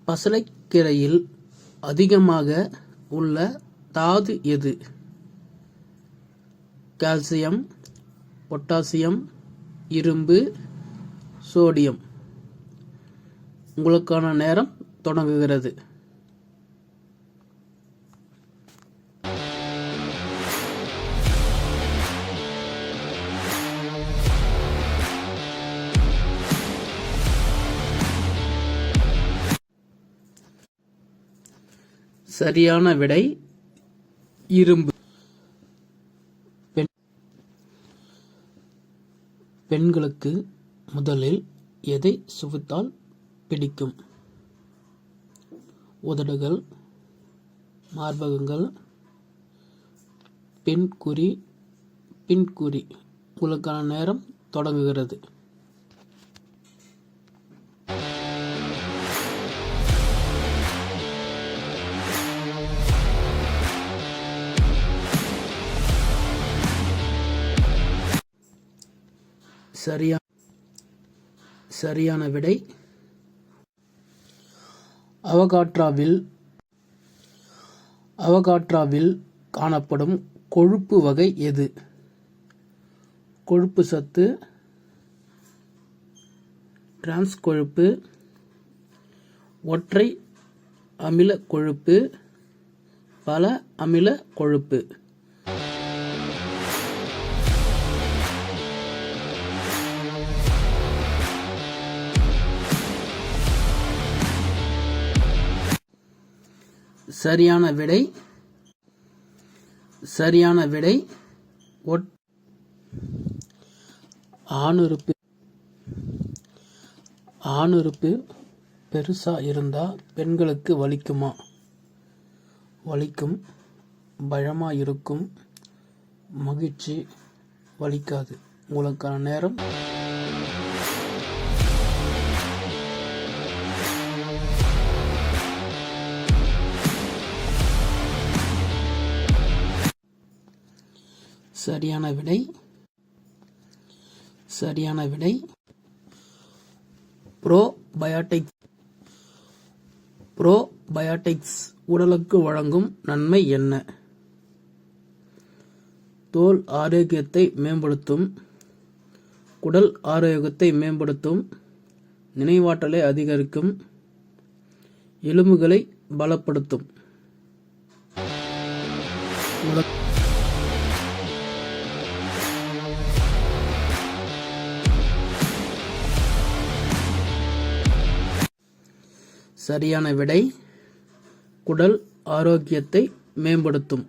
பசலைக்கீரையில் அதிகமாக உள்ள தாது எது? கால்சியம், பொட்டாசியம், இரும்பு, சோடியம். உங்களுக்கான நேரம் தொடங்குகிறது. சரியான விடை இரும்பு. பெண்களுக்கு முதலில் எதை சுவைத்தால் பிடிக்கும்? உதடுகள், மார்பகங்கள், பின்குறி. உங்களுக்கான நேரம் தொடங்குகிறது. சரியான விடை அவகாட்ராவில் காணப்படும் கொழுப்பு வகை எது? கொழுப்பு சத்து, டிரான்ஸ் கொழுப்பு, ஒற்றை அமில கொழுப்பு, பல அமில கொழுப்பு. சரியான விடை ஆணுறுப்பு பெருசா இருந்தா பெண்களுக்கு வலிக்குமா? வலிக்கும். பயமா இருக்கும். மகிழ்ச்சி. வலிக்காது. உங்களுக்கான நேரம் சரியான விடை ப்ரோபயாட்டிக்ஸ் உடலுக்கு வழங்கும் நன்மை என்ன? தோல் ஆரோக்கியத்தை மேம்படுத்தும், குடல் ஆரோக்கியத்தை மேம்படுத்தும், நினைவாற்றலை அதிகரிக்கும், எலும்புகளை பலப்படுத்தும். சரியான விடை குடல் ஆரோக்கியத்தை மேம்படுத்தும்.